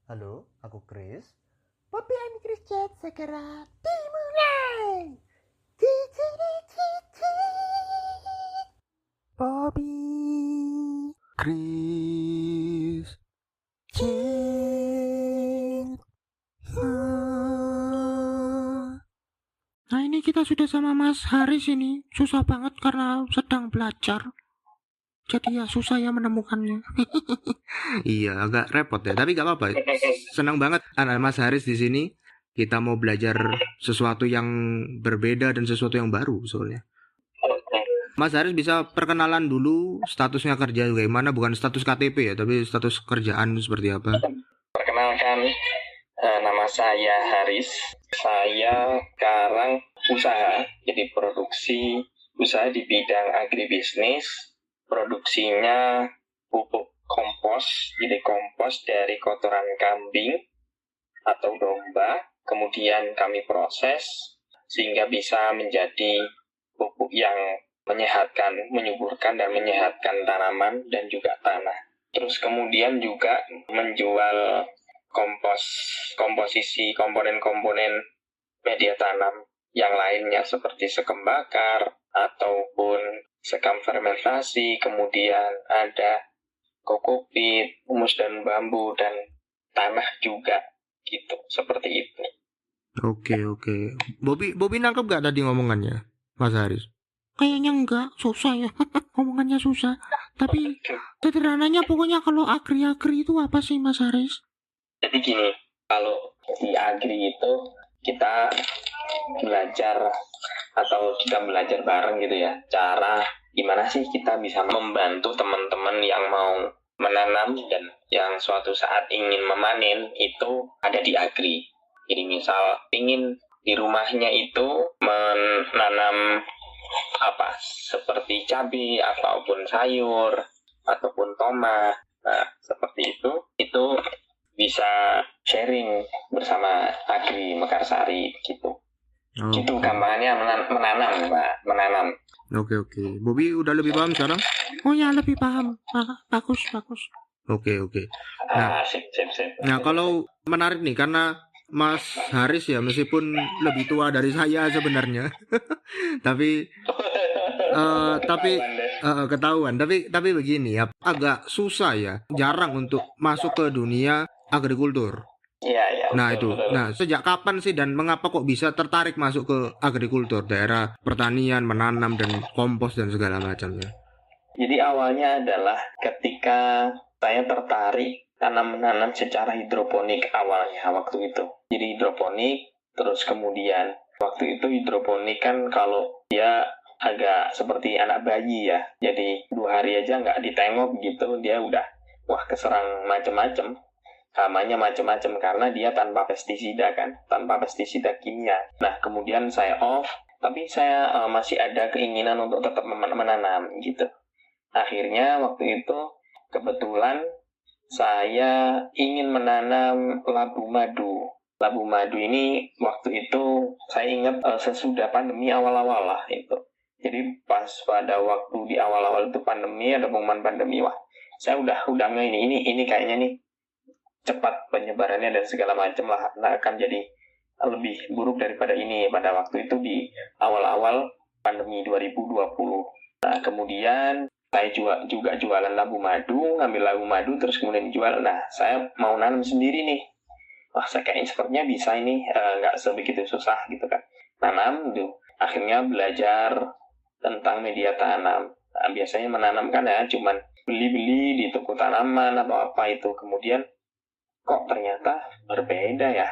Halo, aku Chris. Bobby and Chris Chat segera dimulai. Cici. Bobby, Chris, Chat. Nah, ini kita sudah sama Mas Haris ini. Susah banget karena sedang belajar. Jadi ya susah ya menemukannya. Iya, agak repot ya, tapi gak apa-apa. Senang banget ada Mas Haris di sini. Kita mau belajar sesuatu yang berbeda dan sesuatu yang baru soalnya. Mas Haris bisa perkenalan dulu statusnya kerja bagaimana, bukan status KTP ya, tapi status kerjaan seperti apa. Perkenalkan, nama saya Haris. Saya sekarang usaha, jadi produksi usaha di bidang agribisnis. Produksinya pupuk kompos, jadi kompos dari kotoran kambing atau domba. Kemudian kami proses sehingga bisa menjadi pupuk yang menyehatkan, menyuburkan dan menyehatkan tanaman dan juga tanah. Terus kemudian juga menjual komposisi komponen-komponen media tanam yang lainnya seperti sekam bakar ataupun sekam fermentasi, kemudian ada kokopit, humus dan bambu dan tanah juga gitu, seperti itu. Oke. Bobby nangkep gak tadi ngomongannya, Mas Haris? Kayaknya enggak, susah ya. Omongannya susah. Tapi sederhananya pokoknya kalau agri-agri itu apa sih Mas Haris? Jadi gini, kalau di agri itu kita belajar bareng gitu ya, cara gimana sih kita bisa membantu teman-teman yang mau menanam dan yang suatu saat ingin memanen itu ada di agri. Jadi misal ingin di rumahnya itu menanam apa seperti cabai ataupun sayur ataupun tomat, nah seperti itu bisa sharing bersama Agri Mekarsari gitu. Itu gampangannya menanam. Oke. Bobby udah lebih paham sekarang? Oh ya, lebih paham. Bagus. Oke. Sip. Nah, kalau menarik nih karena Mas Haris ya meskipun lebih tua dari saya sebenarnya, tapi ketahuan. Tapi begini ya, agak susah ya, jarang untuk masuk ke dunia agrikultur. Iya. Nah betul. Nah, sejak kapan sih dan mengapa kok bisa tertarik masuk ke agrikultur, daerah pertanian, menanam dan kompos dan segala macamnya? Jadi awalnya adalah ketika saya tertarik menanam secara hidroponik awalnya waktu itu. Jadi hidroponik, terus kemudian waktu itu hidroponik kan kalau dia agak seperti anak bayi ya. Jadi 2 hari aja nggak ditengok gitu, dia udah keserang macem-macem. Hamanya macem-macem karena dia tanpa pestisida kan, tanpa pestisida kimia. Nah kemudian saya off, tapi saya masih ada keinginan untuk tetap menanam gitu. Akhirnya waktu itu kebetulan saya ingin menanam labu madu. Labu madu ini waktu itu saya ingat sesudah pandemi awal-awal lah itu. Jadi pas pada waktu di awal-awal itu pandemi, ada pengumuman pandemi, wah saya udah ini kayaknya nih cepat penyebarannya dan segala macam lah, nah, akan jadi lebih buruk daripada ini pada waktu itu di awal-awal pandemi 2020. Nah kemudian saya juga jualan labu madu, ngambil labu madu terus kemudian jual. Nah saya mau nanam sendiri nih, wah saya kayaknya sepertinya bisa ini, nggak sebegitu susah gitu kan nanam tuh. Akhirnya belajar tentang media tanam. Nah, biasanya menanam kan ya cuman beli-beli di toko tanaman atau apa itu, kemudian kok ternyata berbeda ya,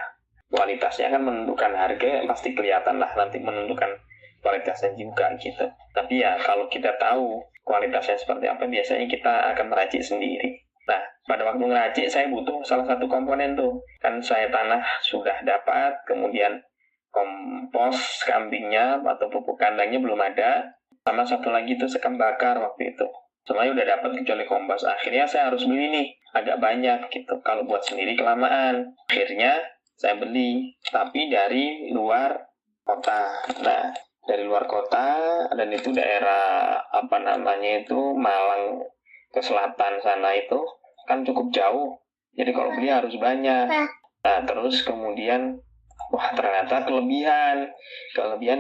kualitasnya kan menentukan harga, pasti kelihatan lah nanti menentukan kualitasnya juga gitu. Tapi ya kalau kita tahu kualitasnya seperti apa, biasanya kita akan meracik sendiri. Nah pada waktu ngeracik saya butuh salah satu komponen tuh, kan saya tanah sudah dapat, kemudian kompos kambingnya atau pupuk kandangnya belum ada, sama satu lagi tuh sekam bakar waktu itu. Semuanya udah dapat kecuali kompos. Akhirnya saya harus beli nih agak banyak gitu. Kalau buat sendiri kelamaan. Akhirnya saya beli, tapi dari luar kota. Nah, dari luar kota dan itu daerah Malang ke selatan sana itu kan cukup jauh. Jadi kalau beli harus banyak. Nah, terus kemudian, wah ternyata kelebihan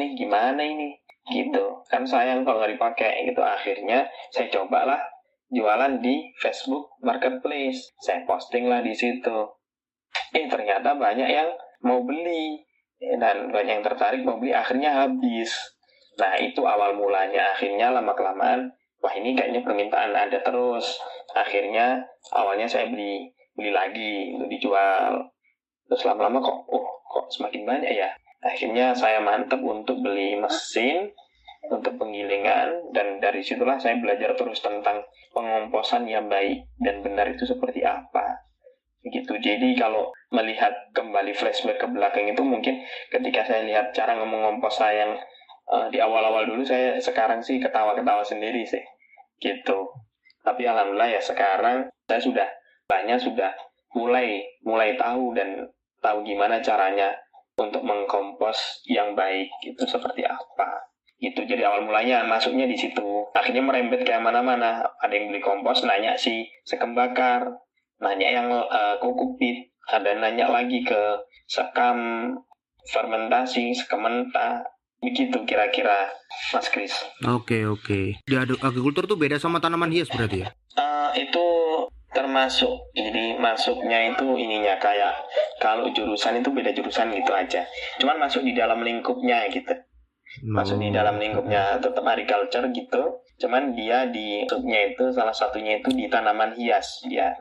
nih gimana ini? Gitu. Kan sayang kalau nggak dipakai gitu. Akhirnya saya cobalah jualan di Facebook Marketplace. Saya posting lah di situ. Ternyata banyak yang mau beli. Dan banyak yang tertarik mau beli. Akhirnya habis. Nah, itu awal mulanya. Akhirnya lama-kelamaan, wah ini kayaknya permintaan ada terus. Akhirnya awalnya saya beli lagi untuk dijual. Terus lama-lama kok semakin banyak ya. Akhirnya saya mantep untuk beli mesin untuk penggilingan, dan dari situlah saya belajar terus tentang pengomposan yang baik dan benar itu seperti apa. Begitu. Jadi kalau melihat kembali flashback ke belakang itu, mungkin ketika saya lihat cara mengompos saya yang di awal-awal dulu, saya sekarang sih ketawa-ketawa sendiri sih. Gitu. Tapi alhamdulillah ya sekarang saya sudah mulai tahu dan tahu gimana caranya untuk mengkompos yang baik itu seperti apa. Gitu. Jadi awal mulanya masuknya di situ. Akhirnya merembet ke mana-mana. Ada yang beli kompos nanya si sekam bakar, nanya yang kokopit, ada nanya lagi ke sekam fermentasi, sekam mentah. Begitu kira-kira, Mas Kris. Oke. Di agrikultur tuh beda sama tanaman hias berarti ya? Itu termasuk, jadi masuknya itu ininya kayak kalau jurusan itu beda jurusan gitu aja, cuman masuk di dalam lingkupnya gitu, masuk di dalam lingkupnya tetap agriculture gitu, cuman dia di masuknya itu salah satunya itu di tanaman hias dia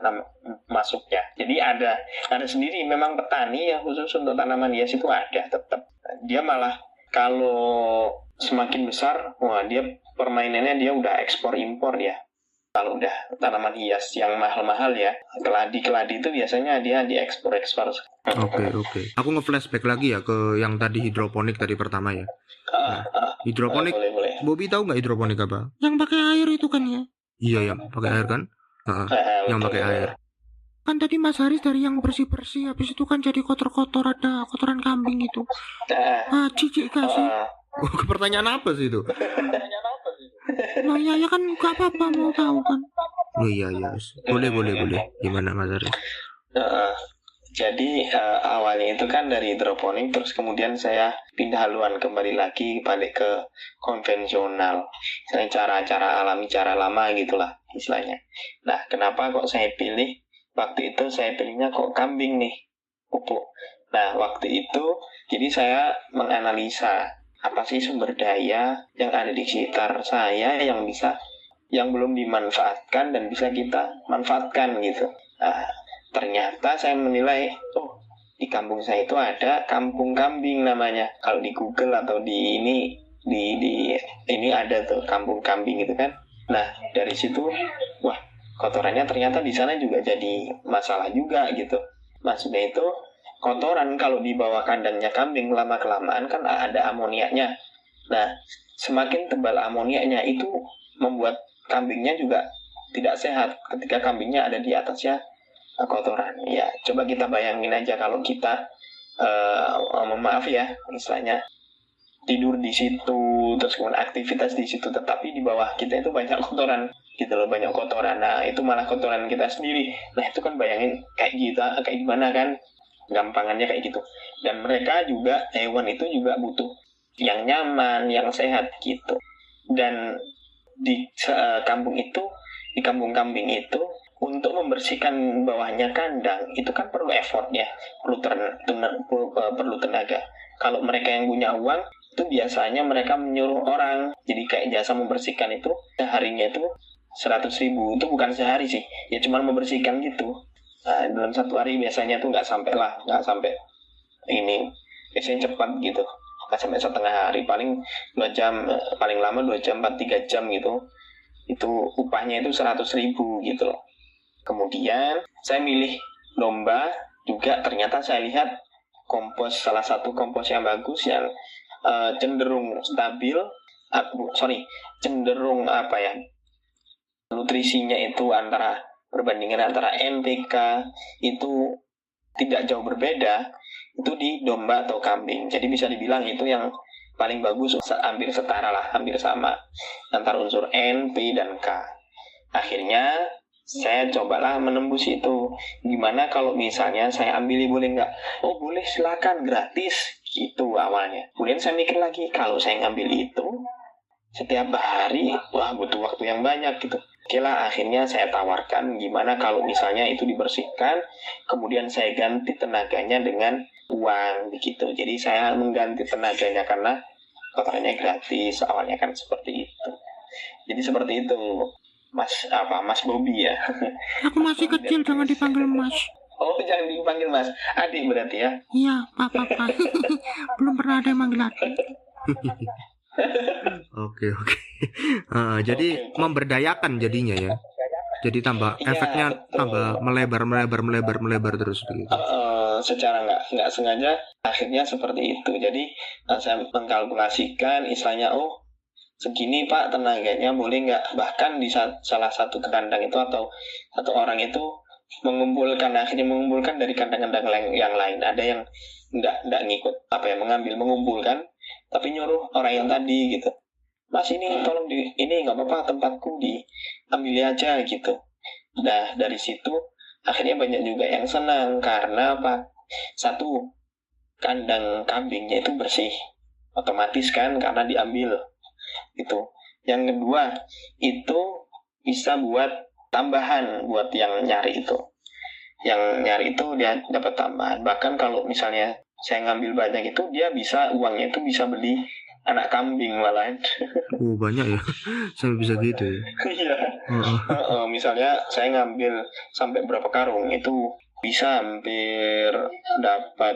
masuknya. Jadi ada sendiri memang petani yang khusus untuk tanaman hias itu ada tetap. Dia malah kalau semakin besar, wah dia permainannya dia udah ekspor impor ya. Kalau udah tanaman hias yang mahal-mahal ya, keladi itu biasanya dia diekspor. Oke. Aku nge-flashback lagi ya ke yang tadi hidroponik tadi pertama ya. Hidroponik, boleh. Bobby tahu nggak hidroponik apa? Yang pakai air itu kan ya? Iya, yang pakai air kan? Yang pakai air. Kan tadi Mas Haris dari yang bersih-bersih, habis itu kan jadi kotor-kotor, ada kotoran kambing itu. Jijik gak sih? Pertanyaan apa sih itu? Loh ya kan gak apa-apa mau tahu kan. Oh iya. Boleh. Gimana Mas Haris? Jadi awalnya itu kan dari hidroponik, terus kemudian saya pindah haluan kembali lagi balik ke konvensional. Misalnya cara-cara alami, cara lama gitulah istilahnya. Nah, kenapa kok saya pilih? Waktu itu saya pilihnya kok kambing nih, pupuk. Nah, waktu itu jadi saya menganalisa apa sih sumber daya yang ada di sekitar saya yang belum dimanfaatkan dan bisa kita manfaatkan gitu. Nah, ternyata saya menilai, di kampung saya itu ada kampung kambing namanya. Kalau di Google atau di ini ada tuh kampung kambing gitu kan. Nah, dari situ, wah, kotorannya ternyata di sana juga jadi masalah juga gitu. Maksudnya itu kotoran kalau di bawah kandangnya kambing lama-kelamaan kan ada amoniaknya. Nah, semakin tebal amoniaknya itu membuat kambingnya juga tidak sehat ketika kambingnya ada di atasnya kotoran. Ya, coba kita bayangin aja kalau kita maaf ya, misalnya tidur di situ, terus kemudian aktivitas di situ, tetapi di bawah kita itu banyak kotoran gitu loh, banyak kotoran. Nah, itu malah kotoran kita sendiri. Nah, itu kan bayangin kayak gimana kan, gampangannya kayak gitu. Dan mereka juga, hewan itu juga butuh yang nyaman, yang sehat gitu. Dan di kampung kambing itu untuk membersihkan bawahnya kandang itu kan perlu effort ya, perlu tenaga. Kalau mereka yang punya uang itu biasanya mereka menyuruh orang, jadi kayak jasa membersihkan itu seharinya itu 100.000. Itu bukan sehari sih, ya cuma membersihkan gitu. Nah, dalam satu hari biasanya tuh nggak sampai ini, biasanya cepat gitu, nggak sampai setengah hari, paling 2 jam, paling lama 2 jam 3 jam gitu. Itu upahnya itu 100.000 gitu loh. Kemudian saya milih domba juga, ternyata saya lihat salah satu kompos yang bagus yang cenderung stabil, cenderung nutrisinya itu perbandingan antara NPK itu tidak jauh berbeda, itu di domba atau kambing. Jadi bisa dibilang itu yang paling bagus, hampir setara lah, hampir sama antara unsur N, P, dan K. Akhirnya saya cobalah menembus itu. Gimana kalau misalnya saya ambil, boleh nggak? Oh boleh, silakan, gratis gitu awalnya. Kemudian saya mikir lagi, kalau saya ngambil itu setiap hari, wah butuh waktu yang banyak gitu. Oke lah, akhirnya saya tawarkan gimana kalau misalnya itu dibersihkan, kemudian saya ganti tenaganya dengan uang begitu. Jadi saya mengganti tenaganya karena kotorannya gratis awalnya kan, seperti itu. Jadi seperti itu, Mas Bobby ya. Aku masih kecil, jangan dipanggil Mas. Oh jangan dipanggil Mas, adik berarti ya. Iya, Pak. Belum pernah ada yang manggil adik. Oke. Jadi Oke. memberdayakan jadinya ya. Jadi tambah Iya, efeknya betul. tambah melebar terus begitu. Secara nggak sengaja akhirnya seperti itu. Jadi saya mengkalkulasikan istilahnya, oh segini Pak tenaganya, boleh nggak? Bahkan di salah satu kandang itu atau satu orang itu akhirnya mengumpulkan dari kandang-kandang yang lain. Ada yang nggak ngikut mengumpulkan, tapi nyuruh orang yang tadi gitu. Mas ini tolong ini nggak apa-apa, tempatku diambil aja gitu. Nah dari situ akhirnya banyak juga yang senang karena apa? Satu, kandang kambingnya itu bersih, otomatis kan karena diambil gitu. Yang kedua, itu bisa buat tambahan buat yang nyari itu. Yang nyari itu dia dapat tambahan. Bahkan kalau misalnya saya ngambil banyak itu, uangnya itu bisa beli anak kambing malahan. Banyak ya. Sampai bisa gitu ya. Iya. Misalnya saya ngambil sampai berapa karung itu bisa hampir dapat,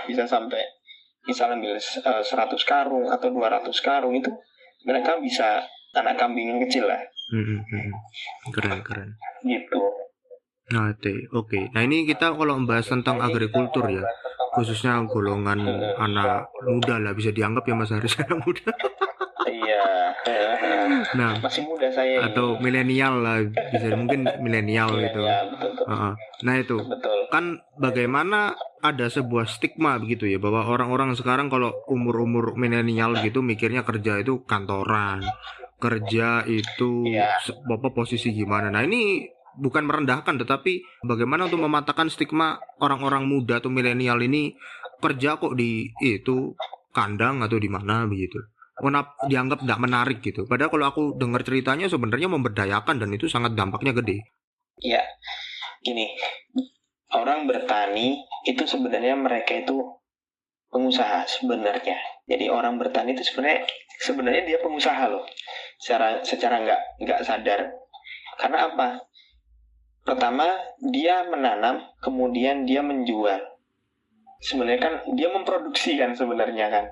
bisa sampai ambil 100 karung atau 200 karung itu mereka bisa anak kambing yang kecil lah Keren. gitu. Nah, oke. Nah, ini kita kalau membahas tentang agrikultur ya, khususnya golongan anak muda lah, bisa dianggap ya Mas Haris anak muda. Iya. Nah, Masih muda saya ini. atau milenial lah, bisa mungkin milenial gitu. Iya, betul. Nah itu Betul. kan bagaimana ada sebuah stigma begitu ya, bahwa orang-orang sekarang kalau umur milenial gitu mikirnya kerja itu kantoran, kerja itu Iya. posisi gimana. Nah ini bukan merendahkan, tetapi bagaimana untuk mematahkan stigma orang-orang muda atau milenial ini kerja kok di itu kandang atau di mana begitu. Dianggap tidak menarik gitu. Padahal kalau aku dengar ceritanya sebenarnya memberdayakan dan itu sangat dampaknya gede. Iya. Gini, orang bertani itu sebenarnya mereka itu pengusaha sebenarnya. Jadi orang bertani itu sebenarnya dia pengusaha loh. Secara nggak sadar. Karena apa? Pertama, dia menanam, kemudian dia menjual. Sebenarnya kan dia memproduksi kan sebenarnya kan.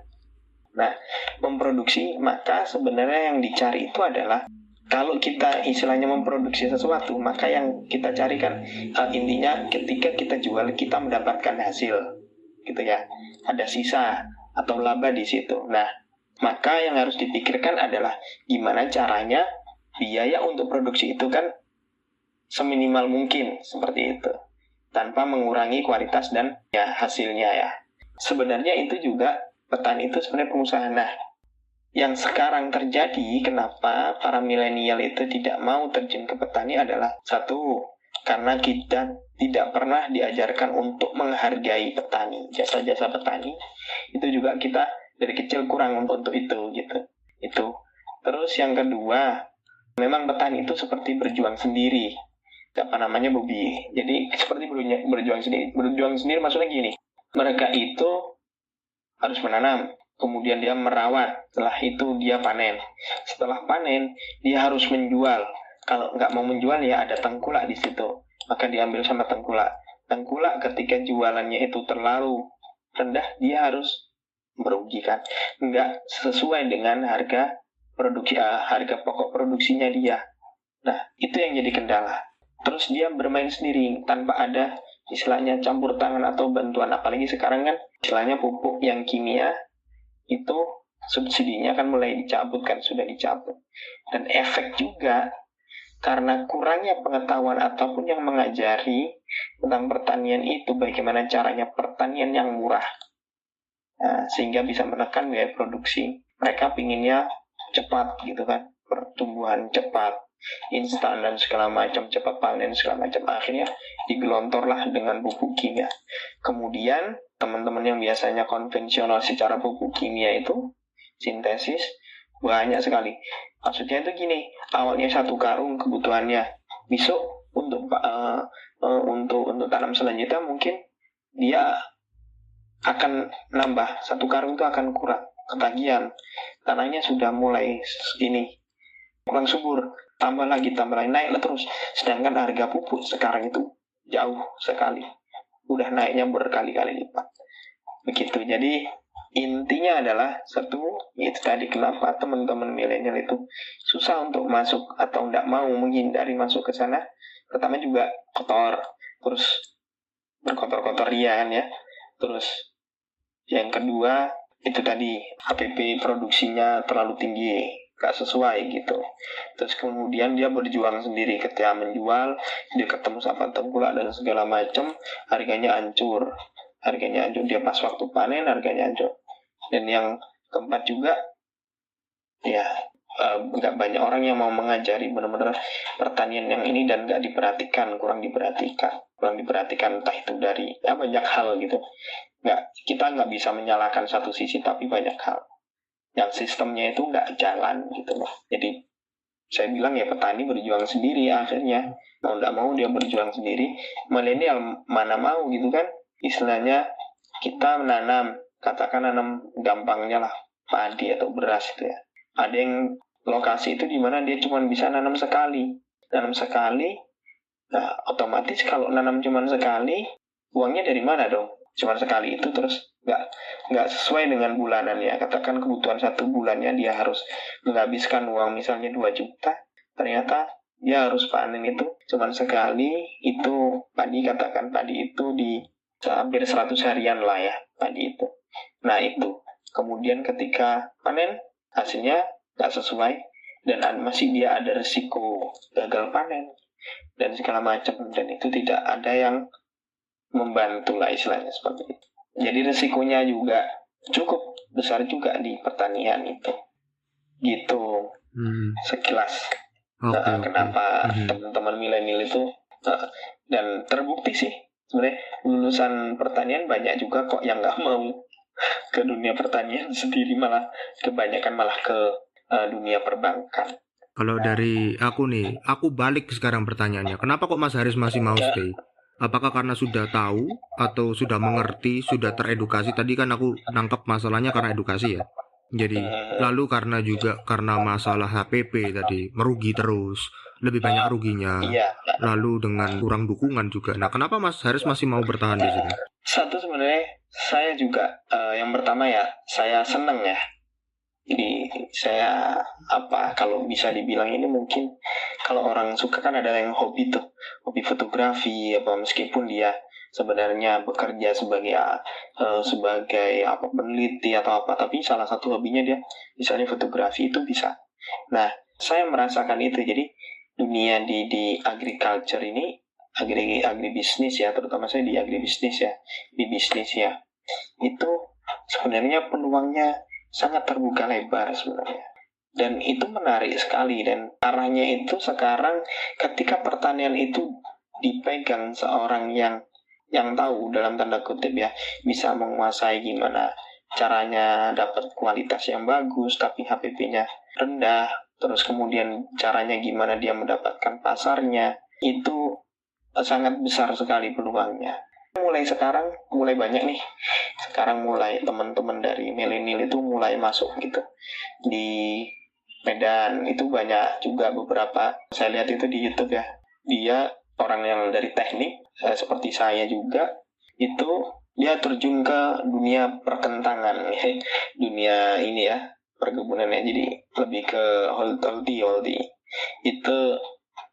Nah, memproduksi, maka sebenarnya yang dicari itu adalah, kalau kita istilahnya memproduksi sesuatu, maka yang kita cari kan intinya ketika kita jual, kita mendapatkan hasil gitu ya. Ada sisa atau laba di situ. Nah, maka yang harus dipikirkan adalah gimana caranya biaya untuk produksi itu kan seminimal mungkin, seperti itu, tanpa mengurangi kualitas dan ya hasilnya ya. Sebenarnya itu juga petani itu sebenarnya pengusaha. Nah, yang sekarang terjadi kenapa para milenial itu tidak mau terjun ke petani adalah satu, karena kita tidak pernah diajarkan untuk menghargai petani, jasa-jasa petani. Itu juga kita dari kecil kurang untuk itu gitu. Itu. Terus yang kedua, memang petani itu seperti berjuang sendiri. Bobby. Jadi seperti berjuang sendiri. Berjuang sendiri maksudnya gini. Mereka itu harus menanam, kemudian dia merawat, setelah itu dia panen. Setelah panen, dia harus menjual. Kalau nggak mau menjual ya ada tengkulak di situ. Maka diambil sama tengkulak. Tengkulak ketika jualannya itu terlalu rendah, dia harus merugikan. Nggak sesuai dengan harga pokok produksinya dia. Nah, itu yang jadi kendala. Terus dia bermain sendiri tanpa ada istilahnya campur tangan atau bantuan. Apalagi sekarang kan istilahnya pupuk yang kimia itu subsidinya kan mulai dicabut kan, sudah dicabut. Dan efek juga karena kurangnya pengetahuan ataupun yang mengajari tentang pertanian itu, bagaimana caranya pertanian yang murah. Nah, sehingga bisa menekan biaya produksi. Mereka pinginnya cepat gitu kan, pertumbuhan cepat. instan dan segala macam, cepat panen segala macam. Akhirnya digelontorlah dengan pupuk kimia. Kemudian teman-teman yang biasanya konvensional secara pupuk kimia itu sintesis banyak sekali. Maksudnya itu gini, awalnya 1 karung kebutuhannya, besok untuk tanam selanjutnya mungkin dia akan nambah, 1 karung itu akan kurang, ketagihan, tanahnya sudah mulai ini kurang subur, tambah lagi naiklah terus. Sedangkan harga pupuk sekarang itu jauh sekali, udah naiknya berkali-kali lipat begitu. Jadi intinya adalah satu, itu tadi kenapa teman-teman milenial itu susah untuk masuk atau tidak mau menghindari masuk ke sana. Pertama juga kotor, terus berkotor-kotor ria kan ya. Terus yang kedua itu tadi HPP produksinya terlalu tinggi, gak sesuai gitu. Terus kemudian dia berjuang sendiri, ketika menjual dia ketemu sama tengkulak dan segala macam, harganya hancur, dia pas waktu panen harganya hancur. Dan yang keempat juga ya nggak banyak orang yang mau mengajari benar-benar pertanian yang ini, dan nggak diperhatikan, kurang diperhatikan entah itu dari banyak hal gitu. Kita nggak bisa menyalahkan satu sisi, tapi banyak hal yang sistemnya itu nggak jalan gitu loh. Jadi saya bilang ya petani berjuang sendiri akhirnya, mau nggak mau dia berjuang sendiri. Milenial mana mau gitu kan, istilahnya kita menanam, katakan nanam gampangnya lah padi atau beras itu ya. Ada yang lokasi itu di mana dia cuma bisa nanam sekali. Nah otomatis kalau nanam cuma sekali, uangnya dari mana dong? Cuma sekali itu terus nggak sesuai dengan bulanannya. Katakan kebutuhan 1 bulannya dia harus menghabiskan uang misalnya 2 juta, ternyata dia harus panen itu cuma sekali. Itu padi itu di hampir 100 harian lah ya padi itu. Nah itu kemudian ketika panen hasilnya nggak sesuai, dan masih dia ada resiko gagal panen dan segala macam, dan itu tidak ada yang membantu lah istilahnya seperti itu. Jadi resikonya juga cukup besar juga di pertanian itu gitu. Sekilas kenapa teman-teman milenial itu dan terbukti sih sebenarnya lulusan pertanian banyak juga kok yang nggak mau ke dunia pertanian sendiri, malah kebanyakan malah ke dunia perbankan. Kalau dari aku nih, aku balik sekarang pertanyaannya, kenapa kok Mas Haris masih mau stay? Apakah karena sudah tahu atau sudah mengerti, sudah teredukasi? Tadi kan aku nangkep masalahnya karena edukasi ya. Jadi lalu karena masalah HPP tadi merugi terus, lebih banyak ruginya. Lalu dengan kurang dukungan juga. Nah, kenapa Mas Haris masih mau bertahan di sini? Satu sebenarnya saya juga yang pertama ya, saya seneng ya. Jadi saya kalau bisa dibilang ini mungkin kalau orang suka kan ada yang hobi fotografi meskipun dia sebenarnya bekerja sebagai peneliti atau tapi salah satu hobinya dia misalnya fotografi itu bisa. Nah saya merasakan itu. Jadi dunia di agriculture ini, agribisnis ya, terutama saya di agribisnis ya, di bisnis ya, itu sebenarnya peluangnya sangat terbuka lebar sebenarnya, dan itu menarik sekali. Dan arahnya itu sekarang ketika pertanian itu dipegang seorang yang tahu dalam tanda kutip ya, bisa menguasai gimana caranya dapat kualitas yang bagus tapi HPP-nya rendah, terus kemudian caranya gimana dia mendapatkan pasarnya, itu sangat besar sekali peluangnya. Mulai banyak nih sekarang, mulai teman-teman dari milenial itu mulai masuk gitu di Medan. Itu banyak juga beberapa saya lihat itu di YouTube ya, dia orang yang dari teknik seperti saya juga, itu dia terjun ke dunia perkentangan ya, dunia ini ya perkebunannya, jadi lebih ke healthy itu,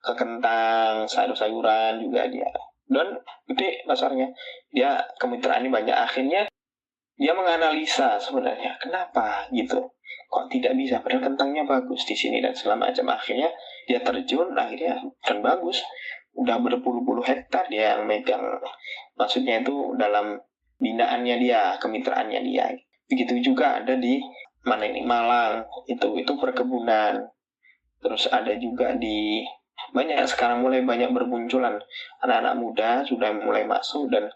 ke kentang, sayur-sayuran juga dia, dan gede pasarnya. Dia kemitraannya banyak. Akhirnya dia menganalisa sebenarnya kenapa gitu, kok tidak bisa, padahal kentangnya bagus di sini dan segala macam. Akhirnya dia terjun, akhirnya kan bagus, udah berpuluh-puluh hektar dia yang megang. Maksudnya itu dalam binaannya dia, kemitraannya dia. Begitu juga ada di Malang, itu perkebunan. terus ada juga di banyak sekarang mulai banyak bermunculan anak-anak muda sudah mulai masuk dan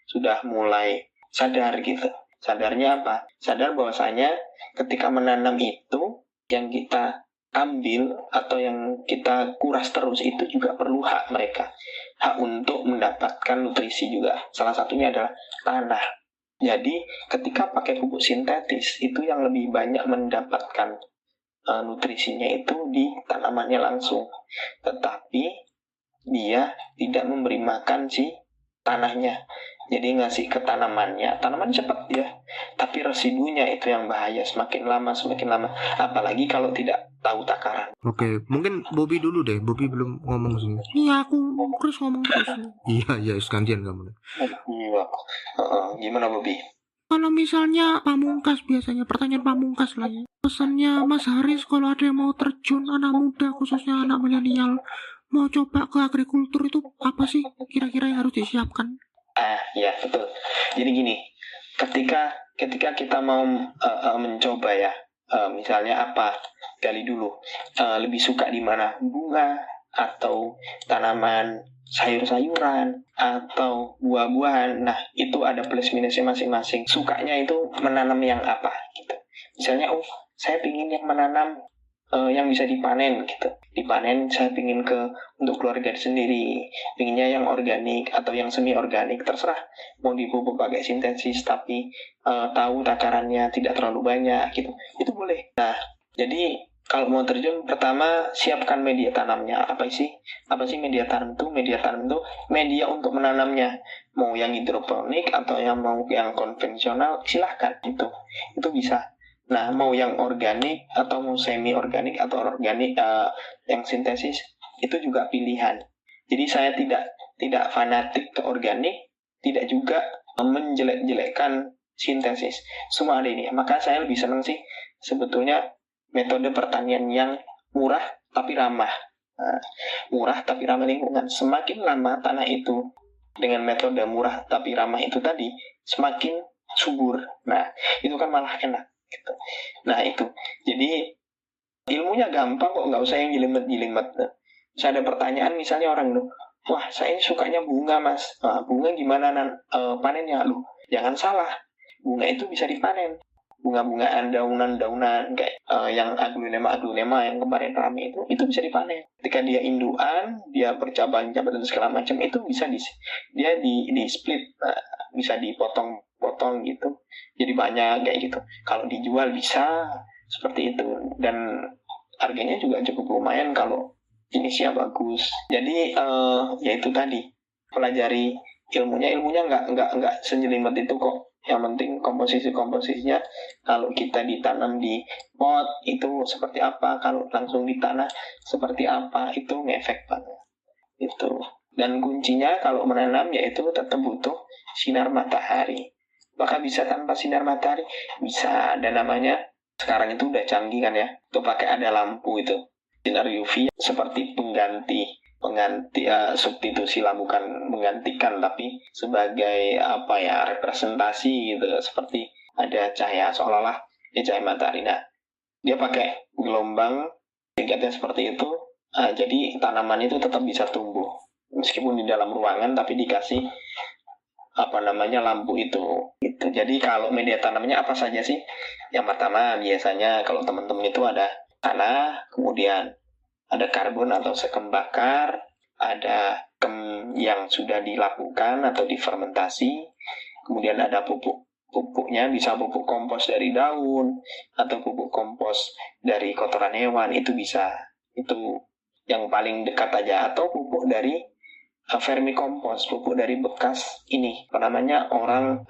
sudah mulai sadar gitu. Sadarnya apa? Sadar bahwasanya ketika menanam itu yang kita ambil atau yang kita kuras terus itu juga perlu hak mereka. Hak untuk mendapatkan nutrisi juga. Salah satunya adalah tanah. Jadi ketika pakai pupuk sintetis itu yang lebih banyak mendapatkan nutrisinya itu di tanamannya langsung. Tetapi dia tidak memberi makan si tanahnya. Jadi ngasih ke tanamannya. Tanaman cepat ya. Tapi residunya itu yang bahaya. Semakin lama. Apalagi kalau tidak tahu takaran. Oke, mungkin Bobby dulu deh. Bobby belum ngomong sih. Iya, aku Chris ngomong terus nih. Iya, gantian kamu. Iya. Gimana Bobby? Kalau misalnya pamungkas, biasanya pertanyaan pamungkas lah ya. Pesannya Mas Haris kalau ada yang mau terjun, anak muda khususnya anak milenial, mau coba ke agrikultur itu apa sih kira-kira yang harus disiapkan? Ya betul. Jadi gini, ketika kita mau mencoba ya, misalnya apa, gali dulu, lebih suka di mana, bunga atau tanaman sayur-sayuran atau buah-buahan. Nah itu ada plus minusnya masing-masing. Sukanya itu menanam yang apa gitu. Misalnya saya pingin yang menanam yang bisa dipanen gitu. Dipanen saya pingin untuk keluarga sendiri, pinginnya yang organik atau yang semi organik, terserah mau dipupuk pakai sintesis tapi tahu takarannya tidak terlalu banyak gitu, itu boleh. Nah jadi kalau mau terjun, pertama siapkan media tanamnya. Apa sih media tanam itu? Media tanam itu media untuk menanamnya. Mau yang hidroponik atau yang mau yang konvensional, silahkan itu bisa. Nah, mau yang organik atau mau semi organik atau organik yang sintesis, itu juga pilihan. Jadi saya tidak fanatik ke organik, tidak juga menjelek-jelekkan sintesis. Semua ada ini. Maka saya lebih senang sih sebetulnya metode pertanian yang murah tapi ramah. Murah tapi ramah lingkungan. Semakin lama tanah itu dengan metode murah tapi ramah itu tadi, semakin subur. Nah, itu kan malah enak gitu. Nah, itu. Jadi ilmunya gampang kok, nggak usah yang jelimet-jelimet. Saya ada pertanyaan misalnya orang tuh, wah saya sukanya bunga mas. Bunga gimana panennya? Jangan salah, bunga itu bisa dipanen. Bunga-bungaan, daunan-daunan kayak yang aglonema yang kemarin rame itu bisa dipanen. Ketika dia induan, dia bercabang-cabang dan segala macam, itu bisa di split, bisa dipotong-potong gitu. Jadi banyak kayak gitu. Kalau dijual bisa seperti itu, dan harganya juga cukup lumayan kalau jenisnya bagus. Jadi ya itu tadi, pelajari ilmunya nggak senjelimet itu kok. Yang penting komposisinya, kalau kita ditanam di pot itu seperti apa, kalau langsung di tanah seperti apa, itu ngefek banget itu. Dan kuncinya kalau menanam yaitu tetap butuh sinar matahari. Maka bisa tanpa sinar matahari, bisa. Ada namanya sekarang itu udah canggih kan ya, itu pakai ada lampu itu, sinar UV seperti pengganti substitusi lah, bukan menggantikan tapi sebagai representasi gitu, seperti ada cahaya seolah-olah cahaya matahari. Nah dia pakai gelombang tingkatnya seperti itu, jadi tanaman itu tetap bisa tumbuh meskipun di dalam ruangan tapi dikasih lampu itu. Jadi kalau media tanamnya apa saja sih? Yang pertama biasanya kalau teman-teman itu ada tanah, kemudian ada karbon atau sekem bakar, ada yang sudah dilakukan atau difermentasi, kemudian ada pupuknya, bisa pupuk kompos dari daun atau pupuk kompos dari kotoran hewan, itu bisa. Itu yang paling dekat aja. Atau pupuk dari vermikompos, pupuk dari bekas orang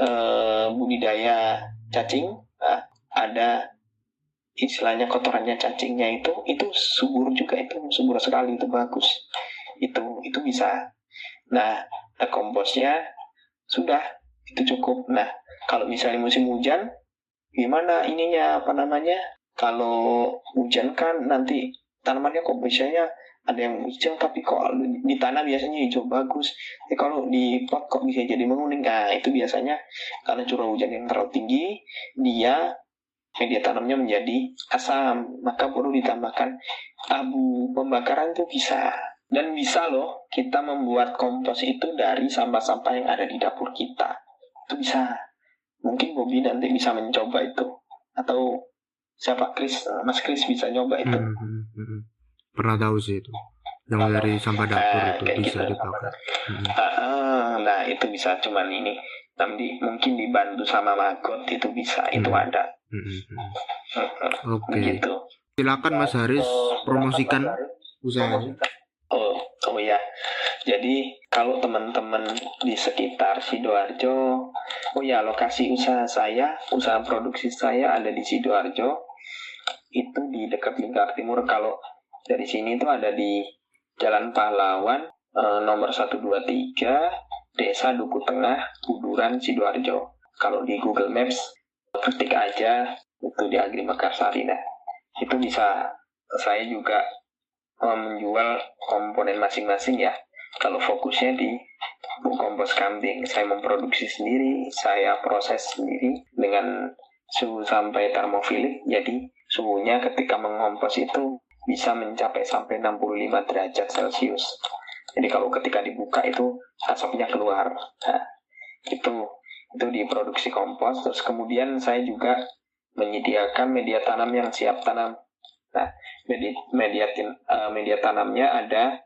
budidaya cacing. Ada istilahnya kotorannya cacingnya itu subur juga, itu subur sekali, itu bagus, itu bisa. Nah komposnya sudah, itu cukup. Nah kalau misalnya musim hujan gimana ininya kalau hujan kan nanti tanamannya kok biasanya ada yang hijau tapi kok di tanah biasanya hijau bagus, kalau di pot kok bisa jadi menguning. Nah itu biasanya karena curah hujan yang terlalu tinggi, dia media tanamnya menjadi asam, maka perlu ditambahkan abu pembakaran itu bisa. Dan bisa loh kita membuat kompos itu dari sampah-sampah yang ada di dapur kita. Itu bisa. Mungkin Bobby nanti bisa mencoba itu. Atau siapa Mas Chris bisa nyoba itu. Pernah tahu sih itu. Yang dari sampah dapur itu bisa gitu. dipakai. Nah itu bisa, cuman ini nanti mungkin dibantu sama Magot itu bisa, itu ada. Oke. Begitu. Silakan Mas Haris promosikan usahanya. Oh ya. Jadi kalau teman-teman di sekitar Sidoarjo, lokasi usaha saya, usaha produksi saya ada di Sidoarjo. Itu di dekat Lingkar Timur. Kalau dari sini itu ada di Jalan Pahlawan nomor 123, Desa Duku Tengah, Buduran, Sidoarjo. Kalau di Google Maps ketik aja itu di Agri Mekarsari. Nah, itu bisa. Saya juga menjual komponen masing-masing ya. Kalau fokusnya di kompos kambing, saya memproduksi sendiri, saya proses sendiri dengan suhu sampai termofilik. Jadi suhunya ketika mengompos itu bisa mencapai sampai 65 derajat Celcius. Jadi kalau ketika dibuka itu asapnya keluar. Nah, itu diproduksi kompos. Terus kemudian saya juga menyediakan media tanam yang siap tanam. Nah, media tanamnya ada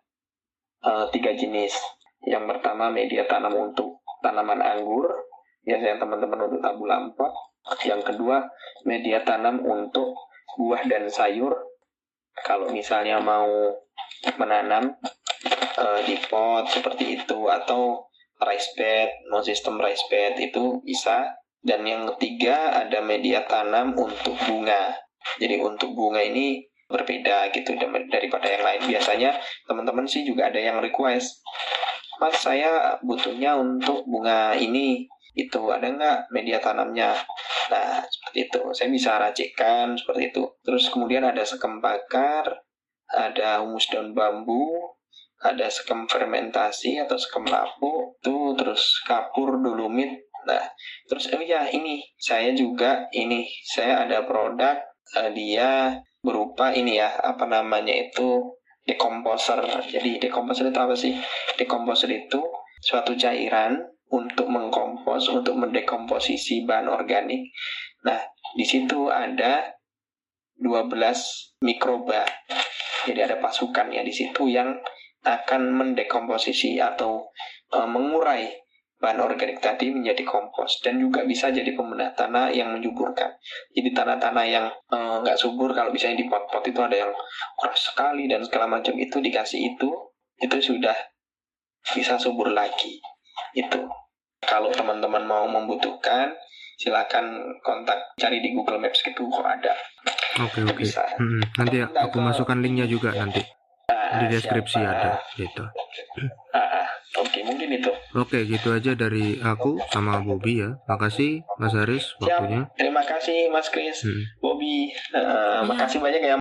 3 jenis. Yang pertama media tanam untuk tanaman anggur, biasanya teman-teman untuk tabu lampot. Yang kedua media tanam untuk buah dan sayur. Kalau misalnya mau menanam di pot seperti itu, atau rice bed, mau sistem rice bed itu bisa. Dan yang ketiga ada media tanam untuk bunga. Jadi untuk bunga ini berbeda gitu daripada yang lain. Biasanya teman-teman sih juga ada yang request, Mas saya butuhnya untuk bunga ini, itu ada nggak media tanamnya? Nah seperti itu, saya bisa racikan seperti itu. Terus kemudian ada sekam bakar, ada humus daun bambu, ada sekam fermentasi atau sekam lapuk, tuh terus kapur dolomit. Nah terus ini saya ada produk dia berupa ini ya, dekomposer. Jadi dekomposer itu apa sih? Dekomposer itu suatu cairan untuk mengkompos, untuk mendekomposisi bahan organik. Nah, di situ ada 12 mikroba. Jadi ada pasukan ya di situ yang akan mendekomposisi atau mengurai bahan organik tadi menjadi kompos, dan juga bisa jadi pembedah tanah yang menyuburkan. Jadi tanah-tanah yang nggak subur, kalau misalnya di pot-pot itu ada yang keras sekali dan segala macam, itu dikasih itu sudah bisa subur lagi. Itu kalau teman-teman mau membutuhkan, silakan kontak, cari di Google Maps gitu, kok ada. Oke. Nanti aku masukkan linknya juga nanti di deskripsi ada gitu. Oke, mungkin itu. Oke, gitu aja dari aku sama Bobby ya. Makasih Mas Haris waktunya. Terima kasih Mas Chris, Bobby. Makasih banyak ya.